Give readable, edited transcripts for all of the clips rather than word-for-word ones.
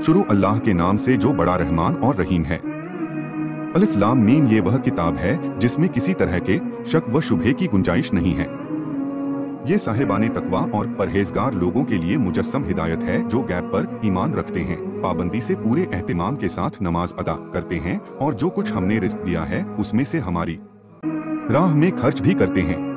शुरू अल्लाह के नाम से जो बड़ा रहमान और रहीम है। अलिफ लाम मीम, ये वह किताब है जिसमें किसी तरह के शक व शुबहे की गुंजाइश नहीं है। ये साहिबाने तकवा और परहेजगार लोगों के लिए मुजस्सम हिदायत है जो गैब पर ईमान रखते हैं, पाबंदी से पूरे एहतिमाम के साथ नमाज अदा करते हैं और जो कुछ हमने रिस्क दिया है उसमें से हमारी राह में खर्च भी करते हैं।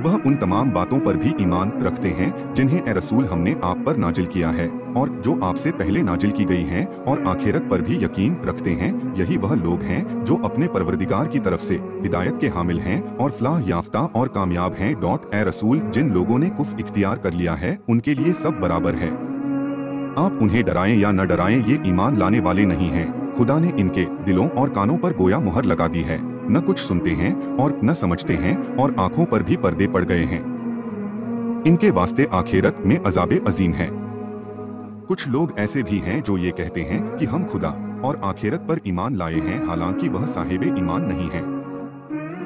वह उन तमाम बातों पर भी ईमान रखते हैं जिन्हें ए रसूल हमने आप पर नाजिल किया है और जो आपसे पहले नाजिल की गई हैं, और आखिरत पर भी यकीन रखते हैं। यही वह लोग हैं जो अपने परवरदिगार की तरफ से हिदायत के हामिल हैं और फलाह याफ्ता और कामयाब हैं। ए रसूल, जिन लोगों ने कुफ्र इख्तियार कर लिया है उनके लिए सब बराबर है। आप उन्हें डराएं या न डराएं, ये ईमान लाने वाले नहीं हैं। खुदा ने इनके दिलों और कानों पर गोया मुहर लगा दी है, न कुछ सुनते हैं और न समझते हैं, और आंखों पर भी पर्दे पड़ गए हैं। इनके वास्ते आखिरत में अजाब अजीम है। कुछ लोग ऐसे भी हैं जो ये कहते हैं कि हम खुदा और आखिरत पर ईमान लाए हैं, हालांकि वह साहिब ईमान नहीं है।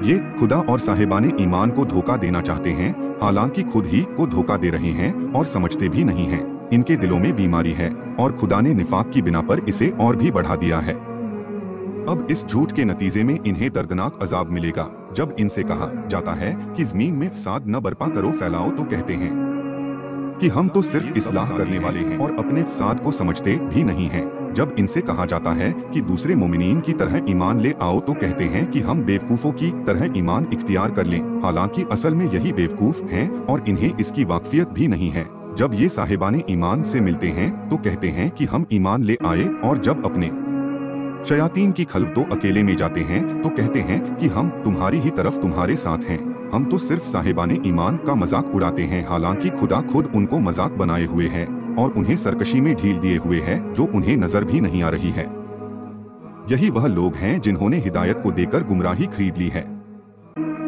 ये खुदा और साहिबाने ईमान को धोखा देना चाहते हैं, हालांकि खुद ही को धोखा दे रहे हैं और समझते भी नहीं हैं। इनके दिलों में बीमारी है और खुदा ने निफाक की बिना पर इसे और भी बढ़ा दिया है। अब इस झूठ के नतीजे में इन्हें दर्दनाक अजाब मिलेगा। जब इनसे कहा जाता है कि जमीन में फसाद न बर्पा करो, फैलाओ, तो कहते हैं कि हम तो सिर्फ इस्लाह करने वाले हैं और अपने फसाद को समझते भी नहीं हैं। जब इनसे कहा जाता है कि दूसरे मोमिनीन की तरह ईमान ले आओ, तो कहते हैं कि हम बेवकूफों की तरह ईमान इख्तियार कर लें, हालांकि असल में यही बेवकूफ हैं और इन्हें इसकी वाकफियत भी नहीं है। जब ये साहिबाने ईमान से मिलते हैं तो कहते हैं कि हम ईमान ले आए, और जब अपने शयातीन की खलवतों अकेले में जाते हैं तो कहते हैं कि हम तुम्हारी ही तरफ तुम्हारे साथ हैं। हम तो सिर्फ साहिबाने ईमान का मजाक उड़ाते हैं, हालांकि खुदा खुद उनको मजाक बनाए हुए है और उन्हें सरकशी में ढील दिए हुए है जो उन्हें नजर भी नहीं आ रही है। यही वह लोग हैं जिन्होंने हिदायत को देकर गुमराही खरीद ली है,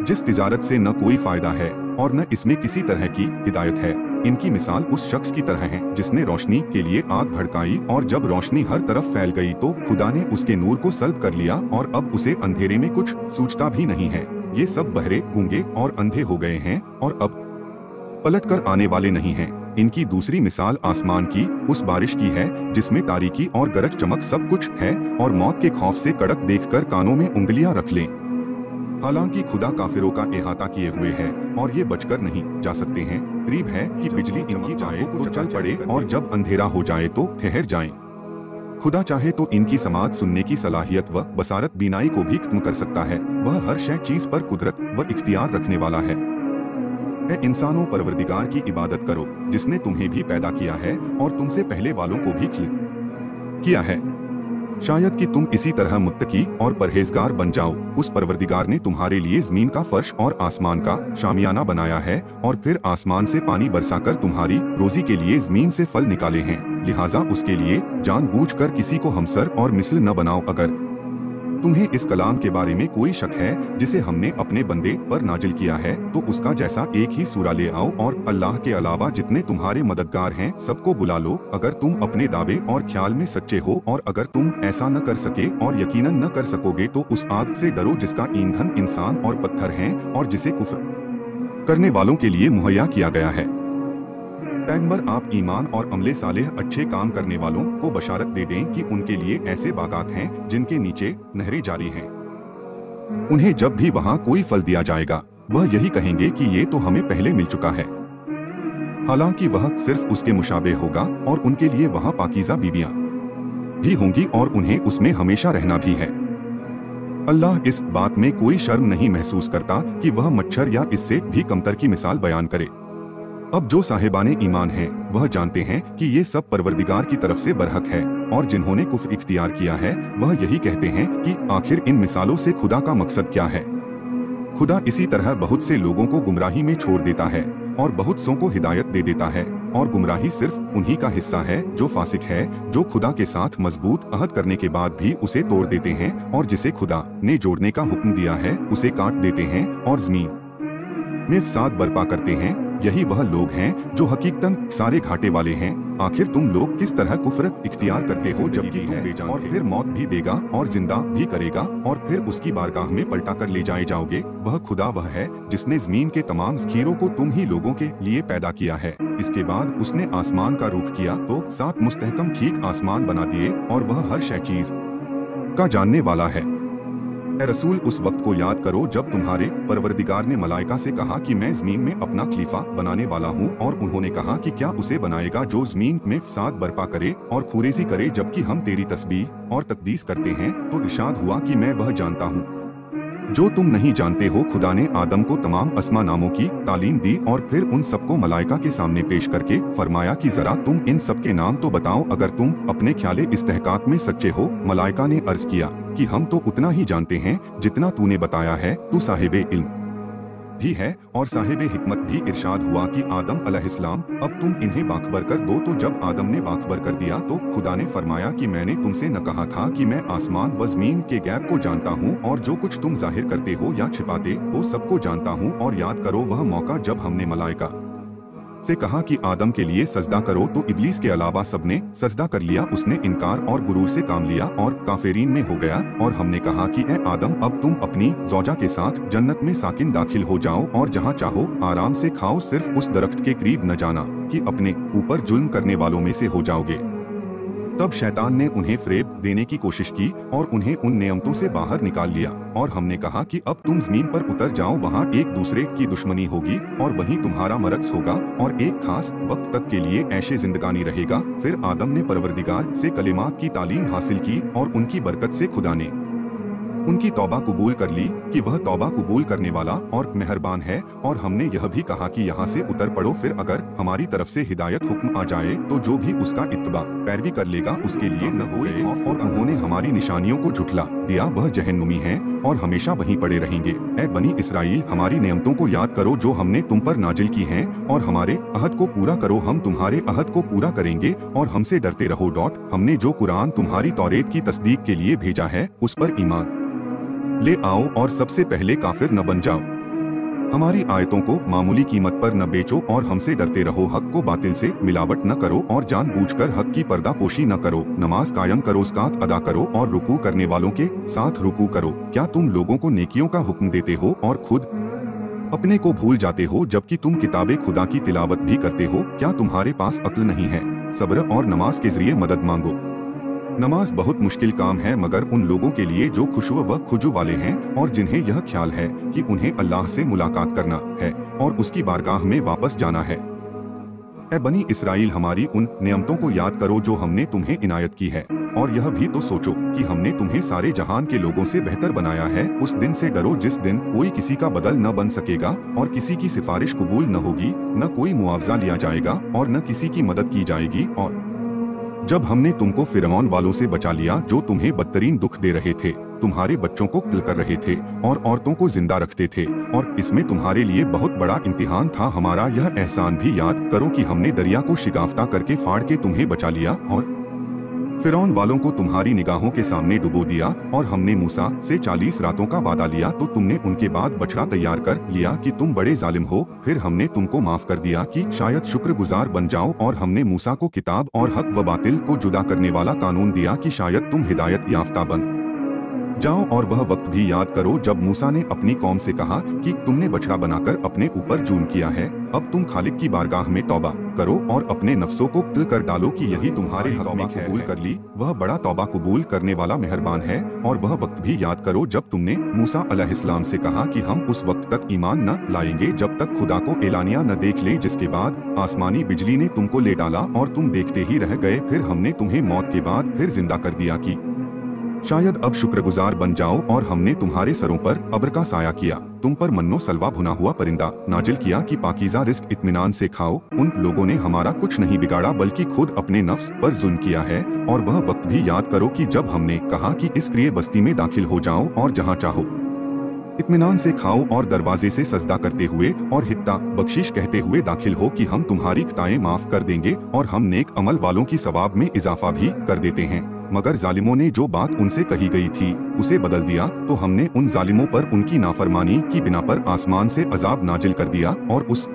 जिस तिजारत से न कोई फायदा है और न इसमें किसी तरह की हिदायत है। इनकी मिसाल उस शख्स की तरह है जिसने रोशनी के लिए आग भड़काई, और जब रोशनी हर तरफ फैल गई तो खुदा ने उसके नूर को सल्ब कर लिया और अब उसे अंधेरे में कुछ सूझता भी नहीं है। ये सब बहरे, गूंगे और अंधे हो गए हैं और अब पलट कर आने वाले नहीं हैं। इनकी दूसरी मिसाल आसमान की उस बारिश की है जिसमें तारीकी और गरज चमक सब कुछ है, और मौत के खौफ से कड़क देखकर कानों में उंगलियां रख लें। हालांकि खुदा काफिरों का इहाता किए हुए है और ये बचकर नहीं जा सकते हैं। करीब है कि बिजली इनकी जाए तो चल पड़े और जब अंधेरा हो जाए तो ठहर जाएं। खुदा चाहे तो इनकी समात सुनने की सलाहियत व बसारत बीनाई को भी खत्म कर सकता है। वह हर शय चीज पर कुदरत व इख्तियार रखने वाला है। ऐ इंसानों, परवरदिगार की इबादत करो जिसने तुम्हें भी पैदा किया है और तुमसे पहले वालों को भी खिलक किया है। शायद कि तुम इसी तरह मुत्तकी और परहेजगार बन जाओ। उस परवरदिगार ने तुम्हारे लिए जमीन का फर्श और आसमान का शामियाना बनाया है और फिर आसमान से पानी बरसाकर तुम्हारी रोजी के लिए जमीन से फल निकाले हैं। लिहाजा उसके लिए जानबूझकर किसी को हमसर और मिसल न बनाओ। अगर तुम्हें इस कलाम के बारे में कोई शक है जिसे हमने अपने बंदे पर नाजिल किया है, तो उसका जैसा एक ही सूरा ले आओ और अल्लाह के अलावा जितने तुम्हारे मददगार हैं सबको बुला लो, अगर तुम अपने दावे और ख्याल में सच्चे हो। और अगर तुम ऐसा न कर सके और यकीनन न कर सकोगे तो उस आग से डरो जिसका ईंधन इंसान और पत्थर हैं और जिसे कुफ्र करने वालों के लिए मुहैया किया गया है। पैगंबर, आप ईमान और अमले सालेह अच्छे काम करने वालों को बशारत दे दें कि उनके लिए ऐसे बागात हैं जिनके नीचे नहरें जारी हैं। उन्हें जब भी वहाँ कोई फल दिया जाएगा वह यही कहेंगे कि ये तो हमें पहले मिल चुका है, हालांकि वह सिर्फ उसके मुशाबे होगा और उनके लिए वहाँ पाकीज़ा बीवियाँ भी होंगी और उन्हें उसमें हमेशा रहना भी है। अल्लाह इस बात में कोई शर्म नहीं महसूस करता कि वह मच्छर या इससे भी कमतर की मिसाल बयान करे। अब जो साहिबाने ईमान हैं वह जानते हैं कि ये सब परवरदिगार की तरफ से बरहक है, और जिन्होंने कुफ्र इख्तियार किया है वह यही कहते हैं कि आखिर इन मिसालों से खुदा का मकसद क्या है। खुदा इसी तरह बहुत से लोगों को गुमराही में छोड़ देता है और बहुत सौ को हिदायत दे देता है, और गुमराही सिर्फ उन्हीं का हिस्सा है जो फासिक है, जो खुदा के साथ मजबूत अहद करने के बाद भी उसे तोड़ देते हैं, और जिसे खुदा ने जोड़ने का हुक्म दिया है उसे काट देते हैं और जमीन में फसाद बर्पा करते हैं। यही वह लोग हैं जो हकीकतन सारे घाटे वाले हैं। आखिर तुम लोग किस तरह कुफ्र इख्तियार करते हो जबकि तुम बेजान और फिर मौत भी देगा और जिंदा भी करेगा और फिर उसकी बारगाह में पलटा कर ले जाए जाओगे। वह खुदा वह है जिसने जमीन के तमाम ज़खीरों को तुम ही लोगों के लिए पैदा किया है। इसके बाद उसने आसमान का रुख किया तो 7 मुस्तहकम ठीक आसमान बना दिए और वह हर शय चीज का जानने वाला है। ए रसूल, उस वक्त को याद करो जब तुम्हारे परवरदिगार ने मलाइका से कहा कि मैं जमीन में अपना खलीफा बनाने वाला हूँ, और उन्होंने कहा कि क्या उसे बनाएगा जो जमीन में फसाद बर्पा करे और खुरेजी करे जबकि हम तेरी तस्बीह और तकदीस करते हैं। तो इरशाद हुआ कि मैं वह जानता हूँ जो तुम नहीं जानते हो। खुदा ने आदम को तमाम अस्मा नामों की तालीम दी और फिर उन सबको मलाइका के सामने पेश करके फरमाया कि जरा तुम इन सब के नाम तो बताओ अगर तुम अपने ख्याले इस्तेहकाक में सच्चे हो। मलाइका ने अर्ज किया कि हम तो उतना ही जानते हैं जितना तूने बताया है, तू साहिबे इल्म भी है और साहिबे हिकमत भी। इरशाद हुआ कि आदम अलैहिस्सलाम, अब तुम इन्हें बाखबर कर दो। तो जब आदम ने बाखबर कर दिया तो खुदा ने फरमाया कि मैंने तुमसे न कहा था कि मैं आसमान व ज़मीन के गैब को जानता हूँ और जो कुछ तुम जाहिर करते हो या छिपाते हो सबको जानता हूँ। और याद करो वह मौका जब हमने मलाइका से कहा कि आदम के लिए सजदा करो तो इब्लीस के अलावा सबने सजदा कर लिया। उसने इनकार और गुरूर से काम लिया और काफिरीन में हो गया। और हमने कहा कि ए आदम, अब तुम अपनी ज़ौजा के साथ जन्नत में साकिन दाखिल हो जाओ और जहाँ चाहो आराम से खाओ, सिर्फ उस दरख्त के करीब न जाना कि अपने ऊपर जुल्म करने वालों में से हो जाओगे। तब शैतान ने उन्हें फ़रेब देने की कोशिश की और उन्हें उन नियमतों से बाहर निकाल लिया। और हमने कहा कि अब तुम ज़मीन पर उतर जाओ, वहाँ एक दूसरे की दुश्मनी होगी और वहीं तुम्हारा मरकज़ होगा और एक खास वक्त तक के लिए ऐशे जिंदगानी रहेगा। फिर आदम ने परवरदिगार से कलिमात की तालीम हासिल की और उनकी बरकत से खुदा ने उनकी तौबा कबूल कर ली कि वह तौबा कबूल करने वाला और मेहरबान है। और हमने यह भी कहा कि यहाँ से उतर पड़ो, फिर अगर हमारी तरफ से हिदायत हुक्म आ जाए तो जो भी उसका इत्तबा पैरवी कर लेगा उसके लिए न होए खौफ। और उन्होंने हमारी निशानियों को झुठला दिया, वह जहन्नुमी है और हमेशा वहीं पड़े रहेंगे। ए बनी इसराइल, हमारी नियमतों को याद करो जो हमने तुम पर नाजिल की हैं और हमारे अहद को पूरा करो, हम तुम्हारे अहद को पूरा करेंगे। और हमसे डरते रहो। हमने जो कुरान तुम्हारी तौरेत की तस्दीक के लिए भेजा है उस पर ईमान ले आओ और सबसे पहले काफिर न बन जाओ। हमारी आयतों को मामूली कीमत पर न बेचो और हमसे डरते रहो। हक को बातिल से मिलावट न करो और जानबूझकर हक की पर्दापोशी न करो। नमाज कायम करो, ज़कात अदा करो और रुकू करने वालों के साथ रुकू करो। क्या तुम लोगों को नेकियों का हुक्म देते हो और खुद अपने को भूल जाते हो जबकि तुम किताबे खुदा की तिलावत भी करते हो? क्या तुम्हारे पास अक्ल नहीं है? सब्र और नमाज के जरिए मदद मांगो। नमाज बहुत मुश्किल काम है मगर उन लोगों के लिए जो खुशू व खुजू वाले हैं और जिन्हें यह ख्याल है कि उन्हें अल्लाह से मुलाकात करना है और उसकी बारगाह में वापस जाना है। ए बनी इसराइल, हमारी उन नियमतों को याद करो जो हमने तुम्हें इनायत की है और यह भी तो सोचो कि हमने तुम्हें सारे जहान के लोगों से बेहतर बनाया है। उस दिन से डरो जिस दिन कोई किसी का बदल न बन सकेगा और किसी की सिफारिश कबूल न होगी, न कोई मुआवजा लिया जाएगा और न किसी की मदद की जाएगी। और जब हमने तुमको फिरौन वालों से बचा लिया जो तुम्हें बदतरीन दुख दे रहे थे, तुम्हारे बच्चों को कत्ल कर रहे थे और औरतों को जिंदा रखते थे, और इसमें तुम्हारे लिए बहुत बड़ा इम्तिहान था। हमारा यह एहसान भी याद करो कि हमने दरिया को शिगाफ्ता करके फाड़ के तुम्हें बचा लिया और फिरौन वालों को तुम्हारी निगाहों के सामने डुबो दिया। और हमने मूसा से 40 रातों का वादा लिया तो तुमने उनके बाद बछड़ा तैयार कर लिया कि तुम बड़े जालिम हो। फिर हमने तुमको माफ कर दिया कि शायद शुक्रगुजार बन जाओ। और हमने मूसा को किताब और हक व बातिल को जुदा करने वाला कानून दिया कि शायद तुम हिदायत याफ्ता बन जाओ। और वह वक्त भी याद करो जब मूसा ने अपनी कौम से कहा कि तुमने बछड़ा बनाकर अपने ऊपर जुल्म किया है, अब तुम खालिक की बारगाह में तौबा करो और अपने नफ्सों को कत्ल कर डालो कि यही तुम्हारे हक में कबूल कर ली। वह बड़ा तौबा कबूल करने वाला मेहरबान है। और वह वक्त भी याद करो जब तुमने मूसा अलैहिस्सलाम से कहा कि हम उस वक्त तक ईमान न लाएंगे जब तक खुदा को एलानिया न देख ले, जिसके बाद आसमानी बिजली ने तुमको ले डाला और तुम देखते ही रह गए। फिर हमने तुम्हें मौत के बाद फिर जिंदा कर दिया कि शायद अब शुक्रगुजार बन जाओ। और हमने तुम्हारे सरों पर अब्र का साया किया, तुम पर मन्नो सलवा भुना हुआ परिंदा नाजिल किया कि पाकीज़ा रिज़्क इत्मीनान से खाओ। उन लोगों ने हमारा कुछ नहीं बिगाड़ा बल्कि खुद अपने नफ्स पर जुल्म किया है। और वह वक्त भी याद करो कि जब हमने कहा कि इस क्रिय बस्ती में दाखिल हो जाओ और जहाँ चाहो इत्मीनान से खाओ और दरवाजे से सजदा करते हुए और हित्ता बख्शिश कहते हुए दाखिल हो कि हम तुम्हारी खताएं माफ कर देंगे और हम नेक अमल वालों की सवाब में इजाफा भी कर देते हैं। मगर जालिमों ने जो बात उनसे कही गई थी उसे बदल दिया तो हमने उन जालिमों पर उनकी नाफरमानी की बिना पर आसमान से अजाब नाजिल कर दिया और उस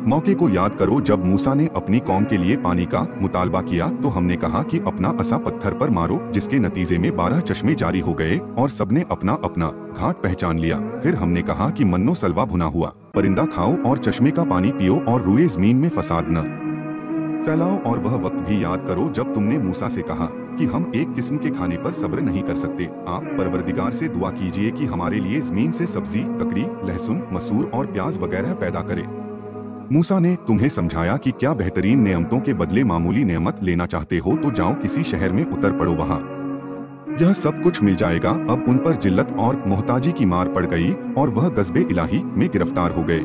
मौके को याद करो जब मूसा ने अपनी कौम के लिए पानी का मुतालबा किया तो हमने कहा कि अपना असा पत्थर पर मारो, जिसके नतीजे में 12 चश्मे जारी हो गए और सबने अपना अपना घाट पहचान लिया। फिर हमने कहा कि मन्नो सलवा भुना हुआ परिंदा खाओ और चश्मे का पानी पियो और रुए ज़मीन में फसाद न फैलाओ। और वह वक्त भी याद करो जब तुमने मूसा से कहा कि हम एक किस्म के खाने पर सब्र नहीं कर सकते। आप परवरदिगार से दुआ कीजिए कि हमारे लिए ज़मीन से सब्जी, ककड़ी, लहसुन, मसूर और प्याज वगैरह पैदा करे। मूसा ने तुम्हें समझाया कि क्या बेहतरीन नेमतों के बदले मामूली नेमत लेना चाहते हो तो जाओ किसी शहर में उतर पड़ो, वहाँ यह सब कुछ मिल जाएगा। अब उन पर जिल्लत और मोहताजी की मार पड़ गई और वह गज़बे इलाही में गिरफ्तार हो गए।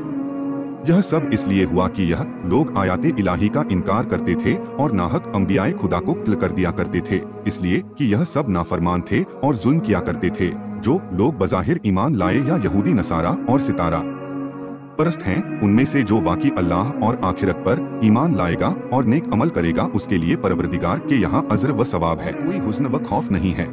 यह सब इसलिए हुआ कि यह लोग आयाते इलाही का इनकार करते थे और नाहक अंबियाए खुदा को कत्ल कर दिया करते थे, इसलिए कि यह सब नाफरमान थे और जुल्म किया करते थे। जो लोग बज़ाहिर ईमान लाए या यहूदी नसारा और सितारा परस्त हैं, उनमें से जो वाकई अल्लाह और आखिरत पर ईमान लाएगा और नेक अमल करेगा उसके लिए परवरदिगार के यहाँ अज्र व सवाब है, कोई हुज़्न व खौफ नहीं है।